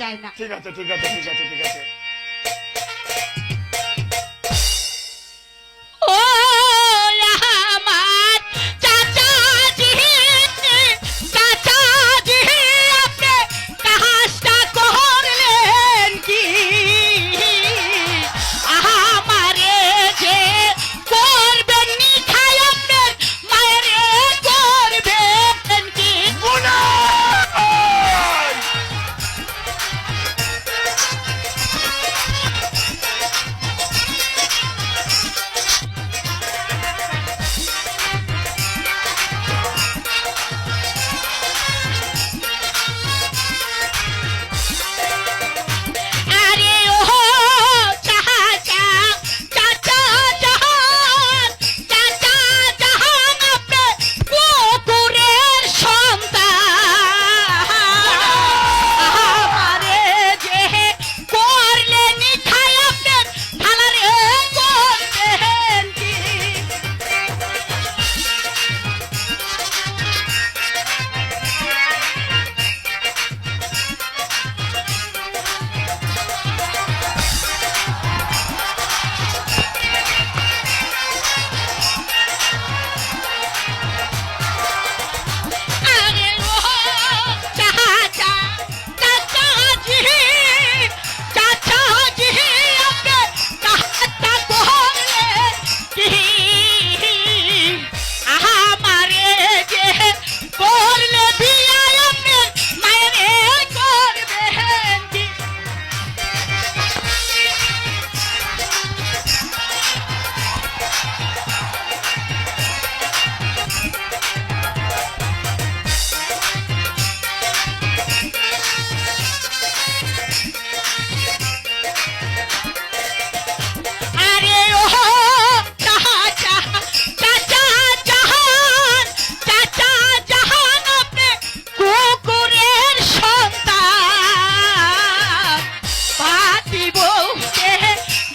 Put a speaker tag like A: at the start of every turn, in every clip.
A: যায় না।
B: ঠিক আছে ঠিক আছে ঠিক আছে ঠিক আছে।
A: ও আমার চাচাজি, চাচাজি আপনি কাজটা করলেন কি? আমারে যে করবেন নি খাই আপনার মায়েরে করবেন কি? আরে ও চাচা, চাচা জাহান, চাচা জাহান আপনি কুকুরের সন্তান। আমারে যে করলেন খাই আপনার থালারে করবেন কি? আরে ও চাচা, চাচাজি, চাচাজি আপনি কাজটা করলেন কি? আমারে যে করলে বিয়া আপনি মায়েরে করবেন কি? আরে ও চাচা, চাচা জাহান, চাচা জাহান আপনি কুকুরের সন্তান। পাতি বউকে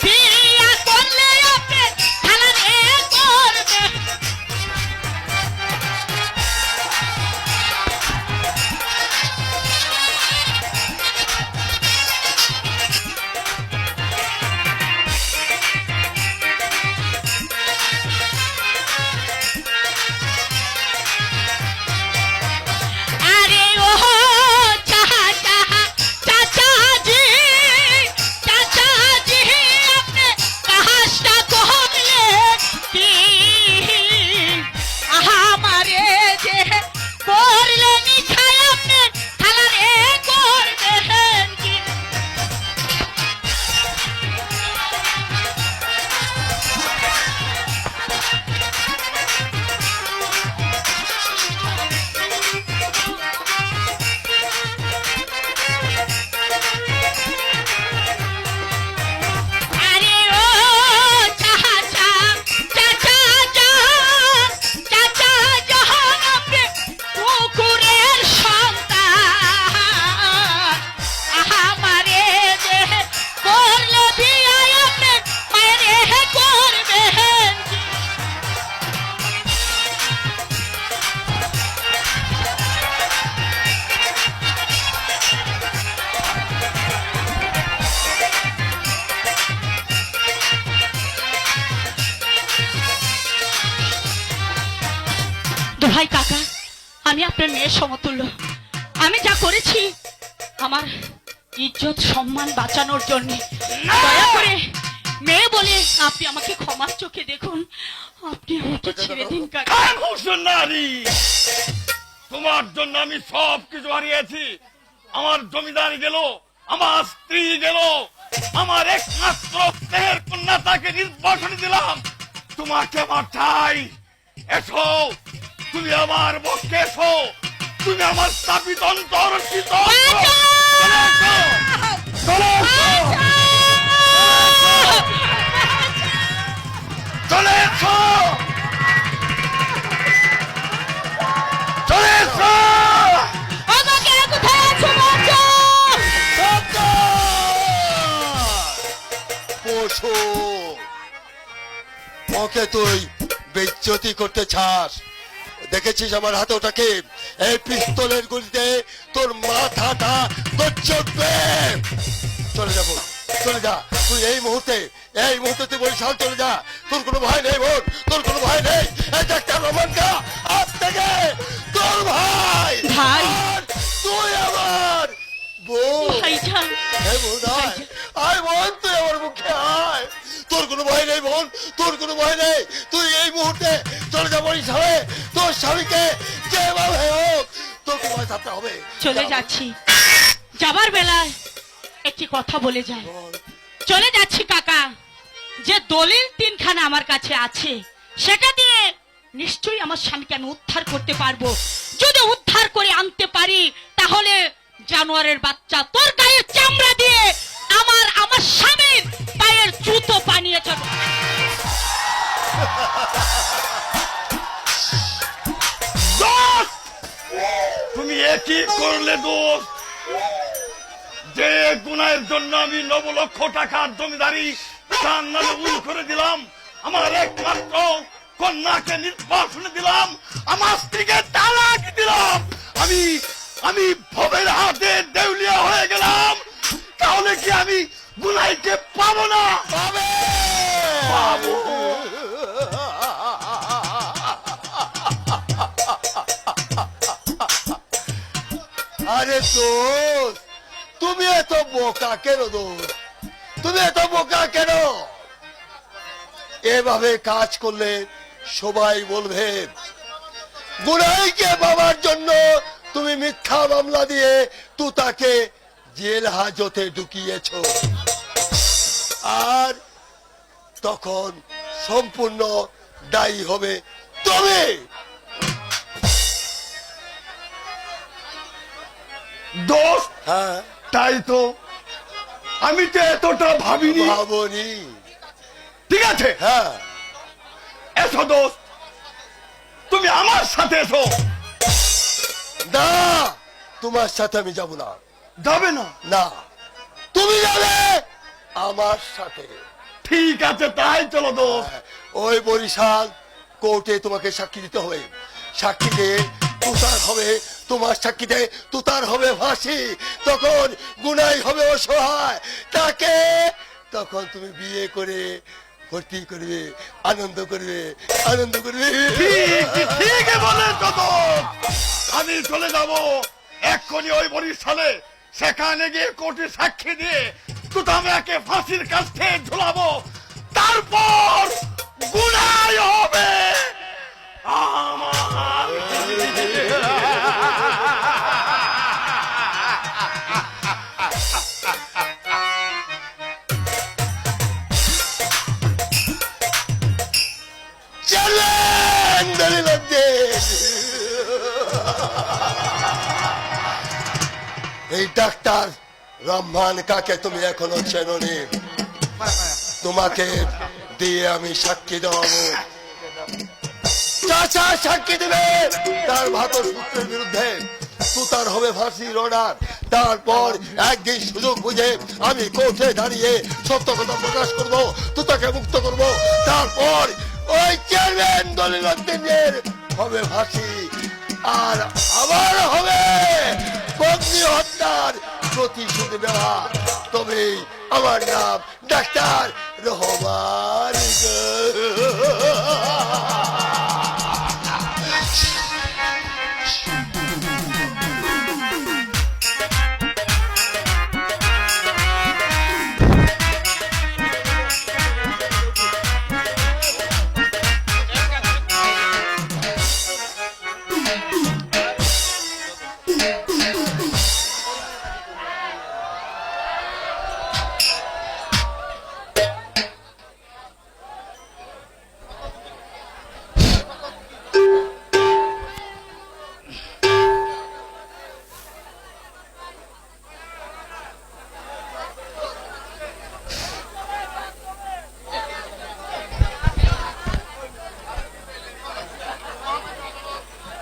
A: বিয়া করলে আপনি থালারে করবেন। আরে ও চাচা, চাচাজি, চাচাজি আপনি কাজটা করলেন কি? আমারে যে করলেন খাই আপনি থালারে করবেন কি? আরে ও চাচা, চাচা জাহান, চাচা জাহান আপনি কুকুরের সন্তান। আমারে যে করলে বিয়া আপনি মায়েরে করবেন কি? দোহাই কাকা, আমি আপনার মেয়ের সমতুল্য। আমি যা করেছি আমার ইজ্জত সম্মান বাঁচানোর জন্য। দয়া করে মেয়ে বলে আপনি আমাকে ক্ষমার চোখে দেখুন। আপনি আমাকে ছেড়ে দিন কাকা।
B: নারী, তোমার জন্য আমি সব কিছু হারিয়েছি। আমার জমিদারি গেল, আমার স্ত্রী গেল, আমার একমাত্র স্নেহের কন্যা তাকে নির্বাসনে দিলাম। তোমাকে আমার চাই। এসো, তুমি আমার পক্ষে এসো। তুমি আমার স্থাপিত অন্তর শীতল। চলে এসো, চলে এসো, চলে এসো, চলে এসো।
A: আমাকে কোথায় আছো বাঁচো?
C: পশু, ওকে তুই বেইজ্জতি করতে চাস? দেখেছিস আমার হাতে ওটাকে? এই পিস্তলের গুলিতে তোর মাথাটা তোর চলবে। চলে যাবো, চলে যা তুই এই মুহূর্তে তুই বরিশাল চলে যা। তোর কোনো ভয় নেই বোন, তোর কোনো ভয় নেই। এটা একটা রোমান্টা আজ থেকে তোর ভাই
A: ভাই।
C: আর তুই আমার বোন।
A: ভাইজান,
C: এই বোন আয়, আয় বোন তুই আমার মুখে আয়। তোর কোনো ভয় নেই বোন, তোর কোনো ভয় নেই। তুই এই মুহূর্তে চলে যা বরিশালে। তোর স্বামীকে যেভাবে হোক তোকে ভয় থাকতে হবে।
A: চলে যাচ্ছি। যাবার বেলায় একটি কথা বলে যায়। চলে যাচ্ছি কাকা, যে দলিল 3খানা আমার কাছে আছে সেটা দিয়ে নিশ্চয়ই আমার স্বামীকে আমি উদ্ধার করতে পারবো। যদি উদ্ধার করে আনতে পারি তাহলে জানোয়ারের বাচ্চা তোর গায়ের চামড়া দিয়ে আমার স্বামীর পায়ের জুতো বানিয়ে চলো।
B: দোস্ত, তুমি একই করলে দোস্ত। যে গুনাহের জন্য আমি 9 লক্ষ টাকার জমিদারি তার নামে উইল করে দিলাম, আমার একমাত্র কন্যাকে নির্বাসনে দিলাম, আমার স্ত্রীকে তালাক দিলাম, আমি ভবের হাতে দেউলিয়া হয়ে গেলাম, তাহলে কি আমি গুনাইকে পাবো না?
C: পাবে।
B: পাবো।
C: আরে দোস্ত, তুমি এত বোকা কেন দোস্ত? তুমি এত বোকা কেন? এভাবে কাজ করলে সবাই বলবে গুনাইকে পাওয়ার জন্য তুমি মিথ্যা মামলা দিয়ে তুতাকে জেল হাজতে ঢুকিয়েছ। আর তখন সম্পূর্ণ দায়ী হবে তুমি।
B: দোস্ত,
C: হ্যাঁ,
B: তাই তো আমি তো এতটা ভাবিনি।
C: ভাবনি।
B: ঠিক আছে,
C: হ্যাঁ,
B: এসো দোস্ত, তুমি আমার সাথে এসো।
C: না, তোমার সাথে আমি যাব না।
B: যাবে না?
C: না, তুমি যাবে আমার সাথে।
B: ঠিক আছে, তাই চলো দোস্ত।
C: ওই বরিশাল কোর্টে তোমাকে সাক্ষী দিতে হবে। সাক্ষী দিয়ে তুতার হবে, তোমার সাক্ষীতে তুতার হবে ফাঁসি। তখন গুনাই হবে অসহায়, তাকে তখন তুমি বিয়ে করে ভর্তি করবে, আনন্দ করবে, আনন্দ করবে।
B: ঠিক বলেছ তো। আমি চলে যাব এক্ষুনি ওই বরিশালে, সেখানে গিয়ে কোর্টে সাক্ষী দিয়ে তুতামিয়াকে ফাঁসির কাছে ঝুলাবো। তারপর গুনাই হবে আমার।
C: চলেন দলিলুদ্দিন। এই ডাক্তার রহমান কাকে তুমি এখনো চেনোনি। তোমাকে দিয়ে আমি সাক্ষী দেওয়াবো। চাচা সাক্ষী দেবে তার ভাতর সূত্রের বিরুদ্ধে। তুতার হবে ফাঁসির অর্ডার। তারপর একদিন সুযোগ বুঝে আমি কোর্টে দাঁড়িয়ে সত্য কথা প্রকাশ করব, তুতাকে মুক্ত করব। তারপর ওই চেয়ারম্যান দলিলুদ্দিনের হবে ফাঁসি, আর আবার হবে বন্দি হত্যার প্রতিশোধ নেওয়া। তবে আমার নাম ডাক্তার রহমান।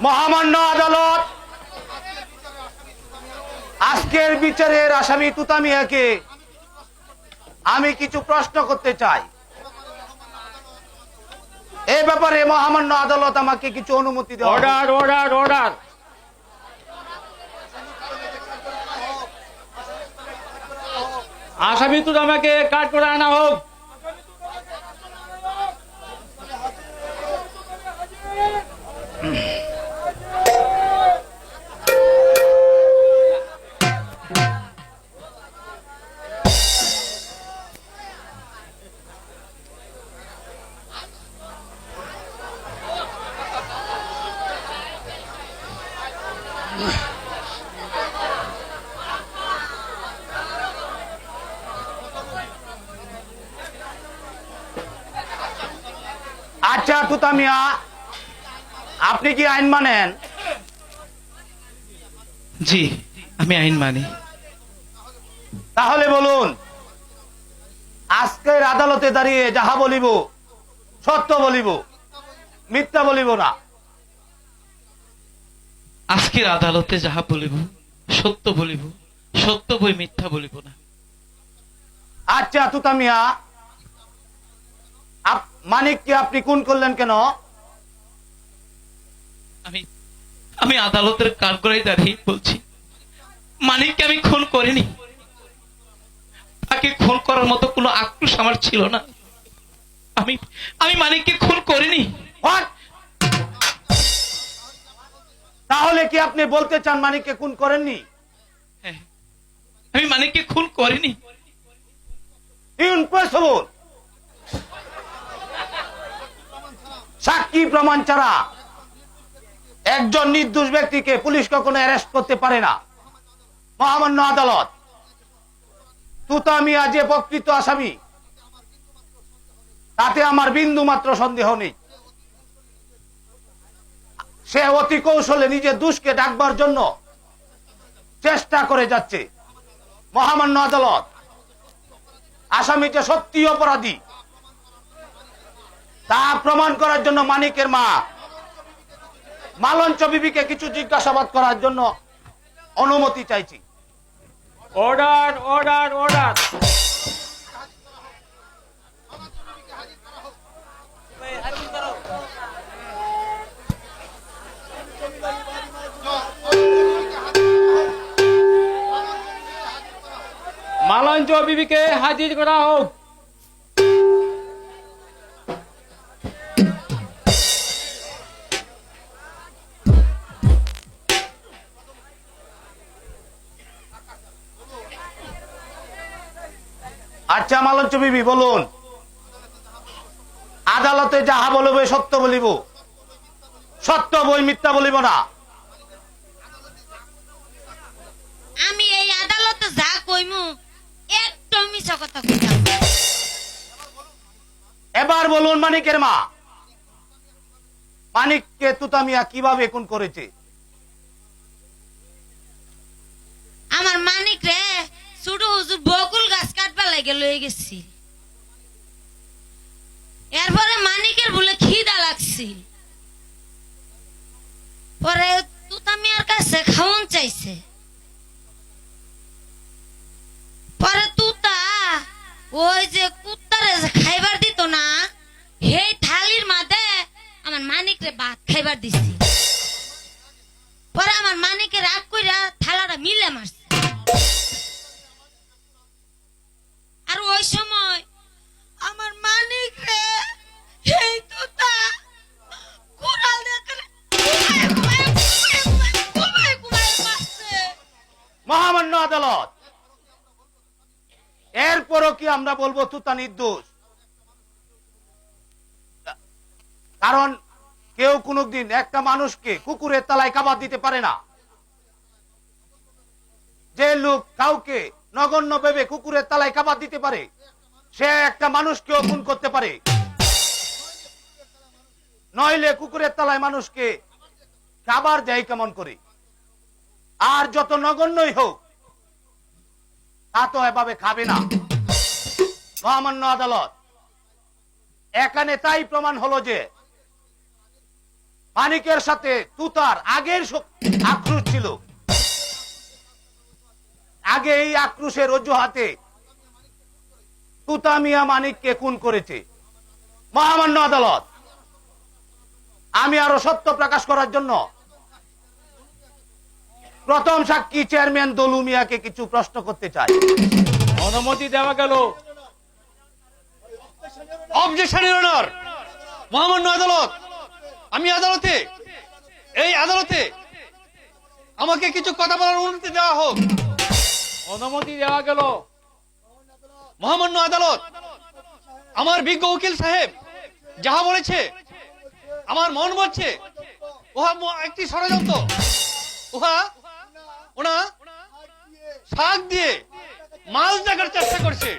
D: মহামান্য আদালত, আজকের বিচারের আসামি তুতামিয়াকে আমি কিছু প্রশ্ন করতে চাই। এই ব্যাপারে মহামান্য আদালত আমাকে কিছু অনুমতি দেন।
E: Order order order. আসামি তো আমাকে কাঠ করে আনা হোক।
D: আচ্ছা তুতা মিয়া, আপনি কি আইন মানেন?
F: জি, আমি আইন মানি।
D: তাহলে বলুন, আজকের আদালতে দাঁড়িয়ে যাহা বলিব সত্য বলিব, মিথ্যা বলিব না।
F: আজকের আদালতে যাহা বলিব সত্য বলিব, সত্য বই মিথ্যা বলিব না।
D: আচ্ছা তুতা মিয়া, মানিককে আপনি খুন করলেন কেন?
F: আমি আদালতের কাঠগড়ায় দাঁড়িয়ে বলছি, মানিককে আমি খুন করিনি। তাকে খুন করার মতো কোনো আক্রোশ আমার ছিল না। আমি মানিককে খুন করিনি।
D: What? তাহলে কি আপনি বলতে চান মানিককে খুন করেননি?
F: হ্যাঁ, আমি মানিককে খুন করিনি।
D: ইম্পসিবল। সাক্ষী প্রমাণ ছাড়া একজন নির্দোষ ব্যক্তিকে পুলিশ কখনো অ্যারেস্ট করতে পারে না। মহামান্য আদালত, তুতা মিয়া যে প্রকৃত আসামি তাতে আমার বিন্দু মাত্র সন্দেহ নেই। সে অতি কৌশলে নিজের দোষকে ঢাকবার জন্য চেষ্টা করে যাচ্ছে। মহামান্য আদালত, আসামি যে সত্যি অপরাধী তা প্রমাণ করার জন্য মানিকের মা মালঞ্চ বিবিকে কিছু জিজ্ঞাসাবাদ করার জন্য অনুমতি চাইছি।
E: Order, order, order. মালঞ্চ বিবিকে হাজির করা হোক।
D: আচ্ছা মালঞ্চ বিবি বলুন, আদালতে যাহা বলবে সত্য বলিব, সত্য বই মিথ্যা বলিব না।
G: আমি এই আদালতে যা কইমু একটু মিছা কথা কইতাম না।
D: এবার বলুন মানিকের মা, মানিককে তুতা মিয়া কিভাবে খুন করেছে?
G: আমার মানিক রে ছোট হুজুর বকুল গাছ কাটবার লাগে লয়ে গেছি। এরপরে মানিকের বলে খিদা লাগছিল, পরে তুতা মিয়ার কাছে খাওয়ান চাইছে। পরে তুতা ওই যে কুত্তারে যে খাইবার দিত না, সেই থালির মাঝে আমার মানিক রে ভাত খাইবার দিছি। পরে আমার মানিকের রাগ কইরা থালাটা মিলে মারছে। আর ওই সময় আমার মানিক রে এই তুতা কুড়াল দিয়ে করে কুমায় মারছে।
D: মহামান্য আদালত, এরপরও কি আমরা বলবো তুতা নির্দোষ? কারণ কেউ কোনদিন একটা মানুষকে কুকুরের তলায় কাবাদ দিতে পারে না। যে লোক কাউকে নগণ্য ভেবে কুকুরের তলায় কাবাদ দিতে পারে, সে একটা মানুষকেও খুন করতে পারে। নইলে কুকুরের তলায় মানুষকে খাবার দেয় কেমন করে? আর যত নগণ্যই হোক তা তো এভাবে খাবে না। মহামান্য আদালত, এখানে তাই প্রমাণ হলো যে মানিকের সাথে তুতার আগের আক্রোশ ছিল। আগে এই আক্রোশের অজুহাতে তুতা মিয়া মানিককে খুন করেছে। মহামান্য আদালত, আমি আরো সত্য প্রকাশ করার জন্য প্রথম সাক্ষী চেয়ারম্যান দলু মিয়াকে কিছু প্রশ্ন করতে চাই।
E: অনুমতি দেওয়া গেল।
H: অবজেকশন ইউর অনার, মহামান্য আদালত, আমি আদালতে, এই আদালতে আমাকে কিছু কথা বলার অনুমতি দেওয়া হোক।
E: অনুমতি দেওয়া গেল।
H: মহামান্য আদালত, আমার বিজ্ঞ উকিল সাহেব যাহা বলেছে আমার মন বলছে উহা একটি ষড়যন্ত্র। ওনা শাক দিয়ে মাছ দেখার চেষ্টা করছে।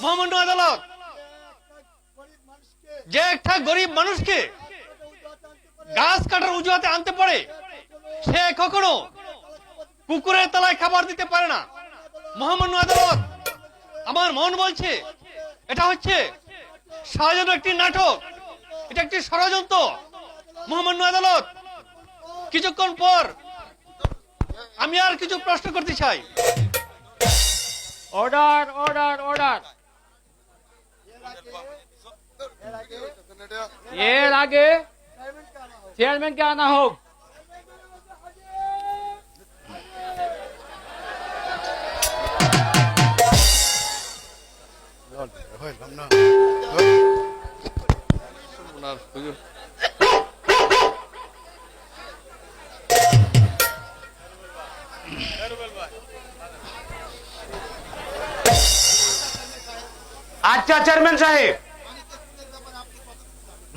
H: মহামান্য আদালত, যে একটা গরিব মানুষকে গাছ কাটার অজুহাতে আনতে পারে, সে কখনো কুকুরের তলায় খাবার দিতে পারে না। মহামান্য আদালত, আমার মন বলছে এটা হচ্ছে সাজানো একটি নাটক, এটা একটি ষড়যন্ত্র। মহামান্য আদালত, কিছুক্ষণ পর আমি আর কিছু প্রশ্ন করতে চাই।
E: Order, order, order. এর আগে চেয়ারম্যানকে আনা হোক।
D: আচ্ছা চেয়ারম্যান সাহেব,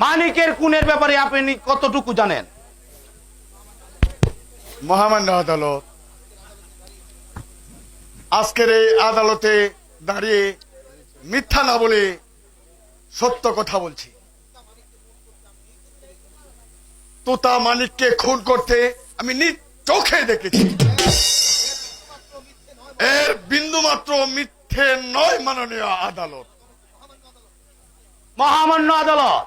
D: মানিকের খুনের ব্যাপারে আপনি কতটুকু জানেন?
I: মহামান্য আদালত, আজকের এই আদালতে দাঁড়িয়ে মিথ্যা না বলে সত্য কথা বলছি। তোতা মানিককে খুন করতে আমি নিজ চোখে দেখেছি। এর বিন্দুমাত্র মিথ্যে নয় মাননীয় আদালত।
D: মহামান্য আদালত,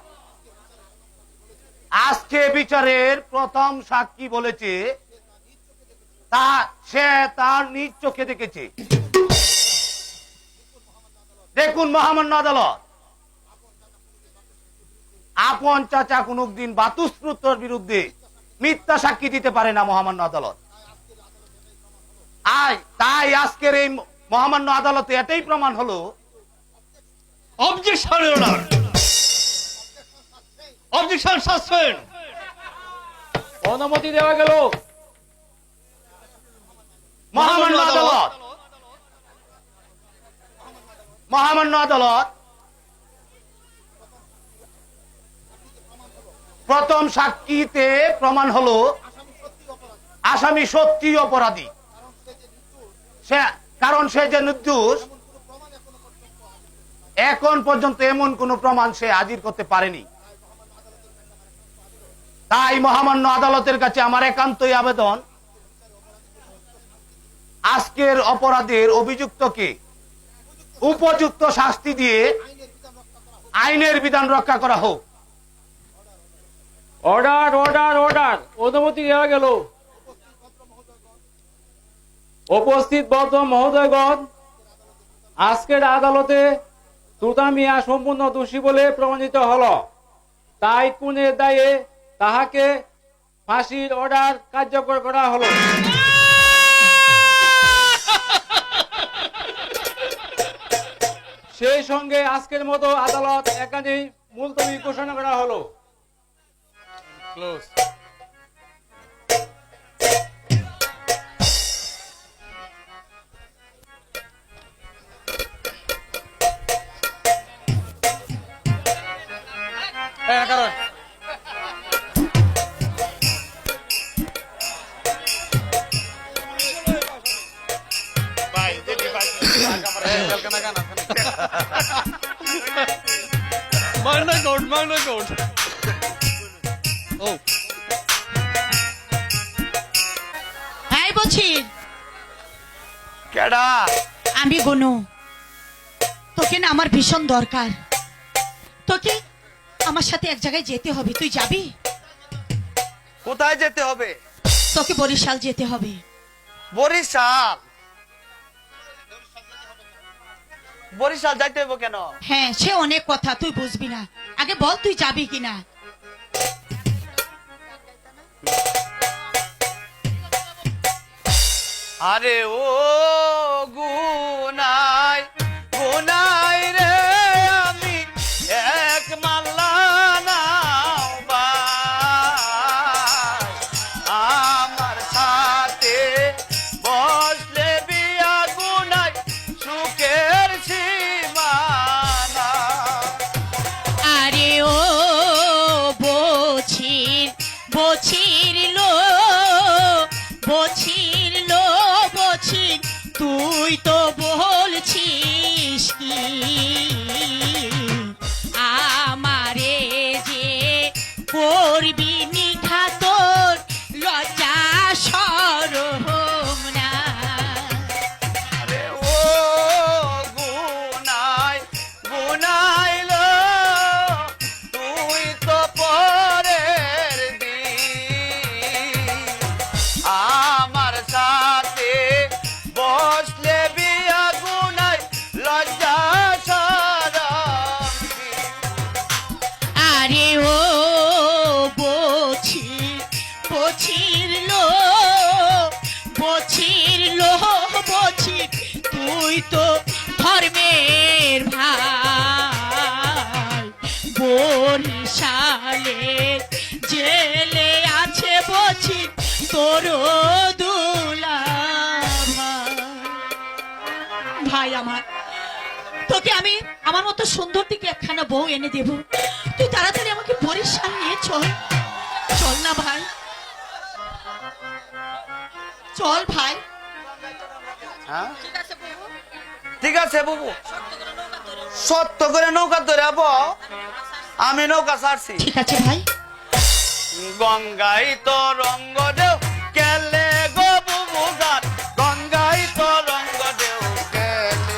D: আজকে বিচারের প্রথম সাক্ষী বলেছে সে তার নিজ চোখে দেখেছে। দেখুন মহামান্য আদালত, আপন চাচা কোনদিন বাতুস্মৃতর বিরুদ্ধে মিথ্যা সাক্ষী দিতে পারে না মহামান্য আদালত। তাই আজকের এই মহামান্য আদালতে এটাই প্রমাণ হলো।
H: Objection your honour, objection suspend.
E: অনুমতি দেওয়া গেল।
D: মহামান্য আদালত, মহামান্য আদালত, প্রথম সাক্ষীতে প্রমাণ হলো আসামি সত্যি অপরাধী, কারণ সে যে নির্দোষ এখন পর্যন্ত এমন কোন প্রমাণ সে হাজির করতে পারেনি। তাই মহামান্য আদালতের কাছে আমার একান্তই আবেদন, আজকের অপরাধের অভিযুক্তকে উপযুক্ত শাস্তি দিয়ে আইনের বিধান রক্ষা করা হোক।
E: Order, order, order. অনুমতি দেওয়া গেল। উপস্থিত ভদ্র মহোদয়গণ, আজকের আদালতে তুতা মিয়া সম্পূর্ণ দোষী বলে প্রমাণিত হল। তাই খুনের দায়ে তাহাকে ফাঁসির অর্ডার কার্যকর করা হলো। সেই সঙ্গে আজকের মতো আদালত এখানেই মুলতবি ঘোষণা করা হলো।
H: মাগনা কোর্ট, মাগনা কোর্ট। ও
A: এই বলছি
H: কেডা?
A: আমি গনু, তোকে না আমার ভীষণ দরকার। তোকে আমার সাথে এক জায়গায় যেতে হবে, তুই যাবি?
H: কোথায় যেতে হবে?
A: তোকে বরিশাল যেতে হবে।
H: বরিশাল? বরিশাল যাইতে হবে কেন?
A: হ্যাঁ, সে অনেক কথা, তুই বুঝবি না। আগে বল তুই যাবি কিনা।
H: আরে ও গুনাই
A: তোর দুলাভাই। ভাই আমার, তোকে আমি আমার মতো সুন্দর দিকে একখানা বউ এনে দেব, তুই তাড়াতাড়ি আমাকে বরিশাল নিয়ে চল। চল না ভাই, চল ভাই।
J: হ্যাঁ ঠিক আছে বাবু, সত্য করে নৌকা ধরে বউ, আমি নৌকা ছাড়ছি।
A: ঠিক আছে ভাই।
J: গঙ্গাই তো রঙ্গ দেও কেলে গো বুবু জান, গঙ্গাই তো রঙ্গ দেও কেলে,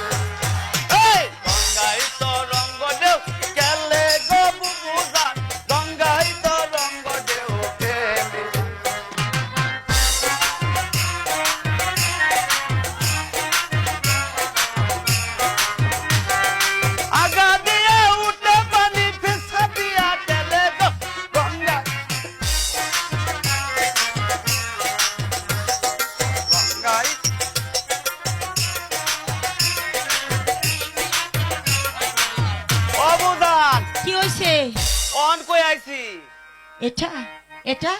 J: এই গঙ্গাই তো রঙ্গ দেও কেলে গো বুবু জান, গঙ্গাই তো রঙ্গ দেও কেলে। আগা দিয়ে উঠে পানি ফিসা দিয়া টেলে গো গঙ্গা, গঙ্গাই অবদান
A: কি হয়েছে?
J: অন কই আইছি,
A: এটা এটা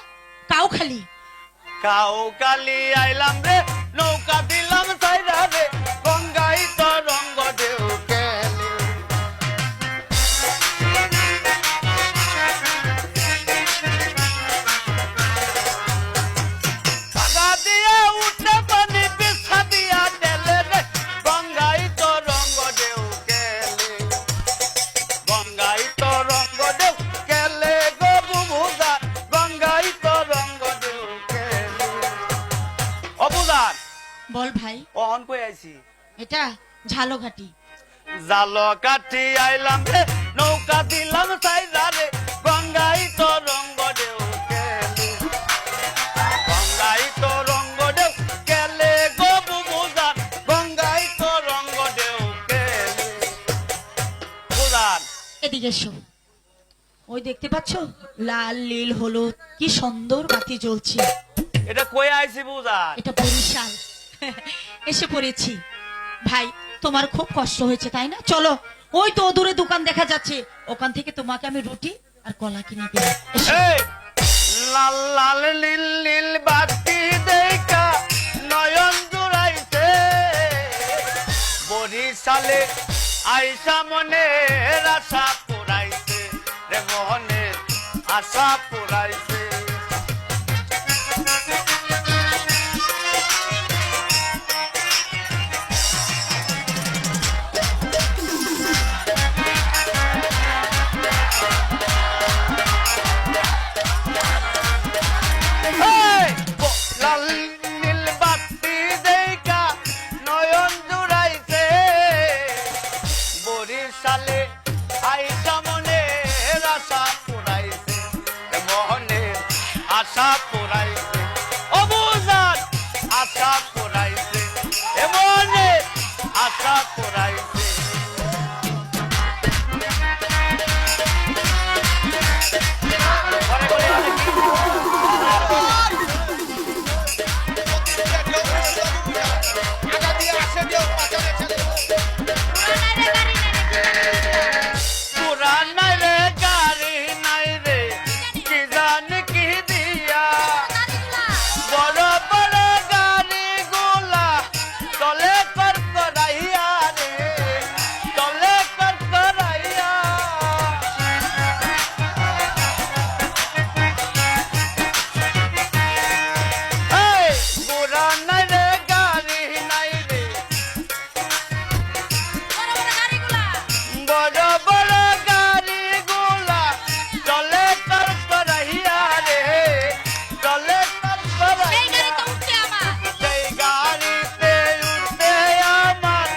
A: কাউখালি।
J: কাউ কালি আইলাম রে, নৌকা দিলাম সাইরা রে, গঙ্গাই তো রঙ্গ দেও কেলে। আগা দিয়ে উঠে পানি পিছা দিয়া টেলে রে, গঙ্গাই তো রঙ্গ দেও কেলে, গঙ্গাই তো রঙ্গ দেও কেলে গো বুবুদা, গঙ্গাই তো রঙ্গ দেও কেলে। অবুদান
A: বল ভাই।
J: অন কই আইছি,
A: এটা ঝালঘাটি।
J: জাল কাঠি আইলাম রে, নৌকা দিলাম সাইরা রে, গঙ্গাই তো রঙ্গ দেও কেলে, গঙ্গাই তো রঙ্গ দেও কেলে গো বুবুদান, গঙ্গাই তো রঙ্গ দেও কেলে। বুদান
A: এদিকে এসো। ওই দেখতে পাচ্ছ লাল নীল হলুদ কি সুন্দর বাতি জ্বলছে,
J: এটা কই আইছি বুদান?
A: এটা বরিশাল। এসে পড়েছি। ভাই তোমার খুব কষ্ট হয়েছে তাই না? চলো, ওই তো দূরে দোকান দেখা যাচ্ছে, ওখান থেকে তোমাকে আমি রুটি আর কলা কিনে দেব। এসো।
J: এই লাল লাল নীল নীল বাতি দেখা নয়ন জুড়াইছে, বরিশালে আইসা মনে আশা পুরাইছে রে, মনে আশা পুরাইছে। এই লাল নীল বাতি দেখা নয়ন জুড়াইছে, বরিশালে আইসা মনে আশা পুরাইছে, মনে আশা পুরাইছে। অবুজান আশা পুরাইছে, মনে আশা পুরাইছে। পুরান নাই রে গাড়ি নাই রে, কি জান কি দিয়া, বড় বড় গাড়ি গুলা চলে কর করাইয়া রে, চলে কর করাইয়া। এই পুরান নাই রে গাড়ি নাই রে, বড় বড় গাড়ি গুলা চলে কর করাইয়া রে, চলে কর করাইয়া। সেই গাড়িতে উঠে আমার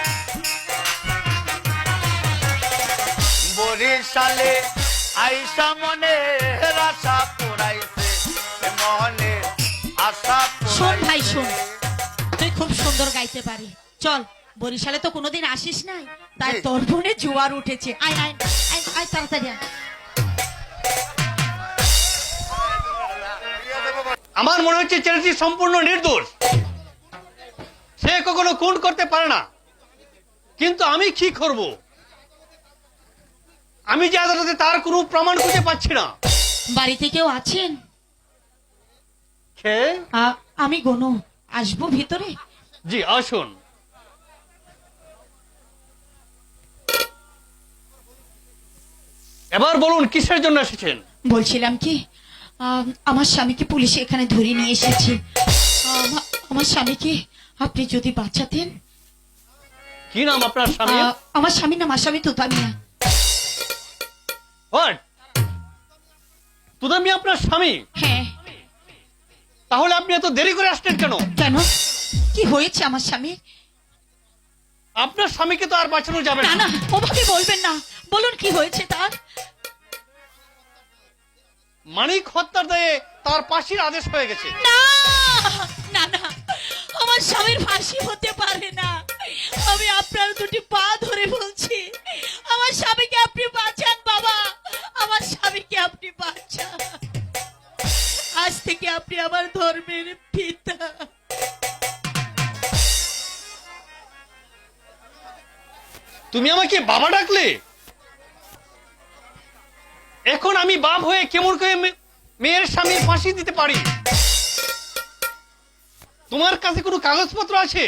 J: বরিশালে আইসা মনে আশা পুরাইছে, মনে আশা
A: শোন ভাই
J: পুরাইছে।
A: শোন, তুই খুব সুন্দর গাইতে পারি। চল, বরিশালে তো কোনোদিন আসিস নাই, তাই
J: জি।
A: তোর মনে জোয়ার উঠেছে। আয় আয় আয় আয় তাড়াতাড়ি আয়।
H: আমার মনে হচ্ছে ছেলেটি সম্পূর্ণ নির্দোষ, সে কখনো খুন করতে পারে না। কিন্তু আমি কি করব? আমি যে আদালতে তার কোনো প্রমাণ খুঁজে পাচ্ছি না।
A: বাড়িতে কেউ আছেন?
H: কে?
A: আমি গনু, আসবো ভিতরে?
H: জি আসুন। এবার বলুন কিসের জন্য এসেছেন?
A: বলছিলাম কি, আমার স্বামীকে পুলিশে এখানে ধরে নিয়ে এসেছে। আমার স্বামীকে আপনি যদি বাঁচাতেন।
H: কি নাম আপনার স্বামী?
A: আমার স্বামীর নাম আসামি তুতা মিয়া।
H: হোয়াট? তুদামি আপনার স্বামী?
A: হ্যাঁ।
H: তাহলে আপনি এত দেরি করে আসলেন কেন?
A: কেন, কি হয়েছে আমার স্বামী?
H: আপনার স্বামীকে তো আর বাঁচানো যাবে
A: না
H: না।
A: না, ওভাবে বলবেন না, বলুন কি হয়েছে তার।
H: মানিক হত্যার দায়ে তার ফাঁসির আদেশ হয়ে গেছে।
A: না না না, আমার স্বামীর ফাঁসি হতে পারে না। আমি আপনার দুটি পা ধরে বলছি, আমার স্বামীকে আপনি বাঁচান বাবা, আমার স্বামীকে আপনি বাঁচান। আজ থেকে আপনি আমার ধর্মের পিতা।
H: তুমি আমাকে বাবা ডাকলে? এখন আমি বাপ হয়ে কেমন করে মেয়ের স্বামীর ফাঁসি দিতে পারি? তোমার কাছে কোনো কাগজপত্র আছে?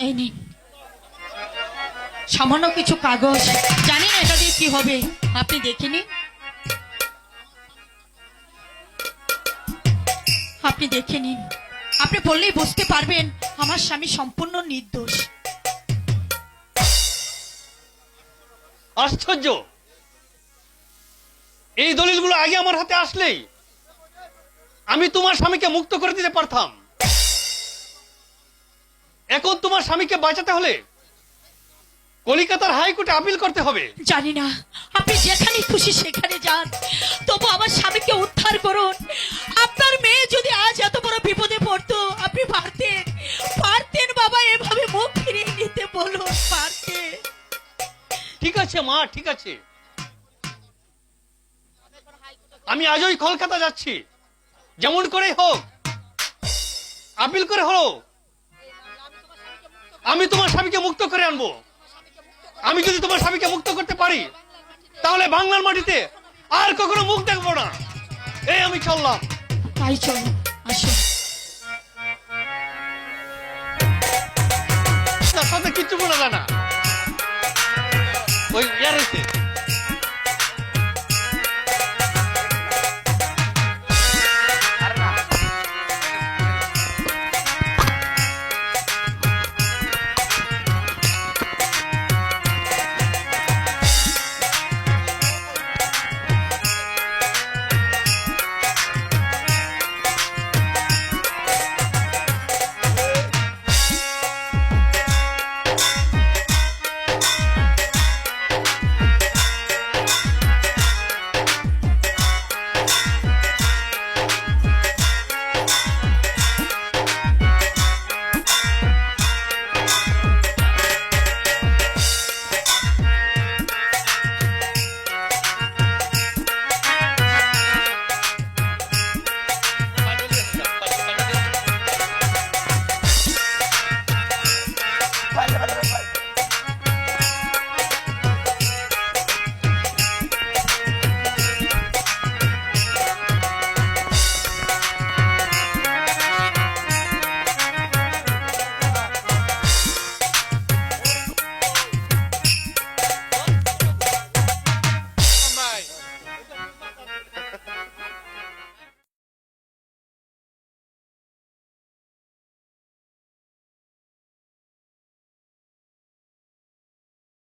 A: এই নিন সামান্য কিছু কাগজ, জানি না এটা দিয়ে কি হবে, আপনি দেখে নিন। আপনি দেখে নিন, আপনি বললেই বুঝতে পারবেন আমার স্বামী সম্পূর্ণ নির্দোষ।
H: আশ্চর্য, এই দলিলগুলো আগে আমার হাতে আসলেই আমি তোমার স্বামীকে মুক্ত করে দিতে পারতাম। এখন তোমার স্বামীকে বাঁচাতে হলে কলিকাতার হাইকোর্টে আপিল করতে হবে।
A: জানি না, আপনি যেখানে খুশি সেখানে যান, তবু আমার স্বামীকে উদ্ধার করুন। আপনার মেয়ে যদি আজ এত বড় বিপদে পড়তো, আপনি পারতেন, পারতেন বাবা, এভাবে মুখ ফিরিয়ে নিতে বলুন, পারতেন।
H: ঠিক আছে মা, ঠিক আছে, আমি আজই কলকাতা যাচ্ছি। যেমন করে হোক আপিল করে হলো আমি তোমার স্বামীকে মুক্ত করে আনবো। আমি যদি তোমার স্বামীকে মুক্ত করতে পারি, তাহলে বাংলার মাটিতে আর কখনো মুখ দেখবো না। এই আমি চললাম।
A: তাই চলো, আসুন।
H: তার সাথে কিচ্ছু বলা যায় না। ওই ইয়ার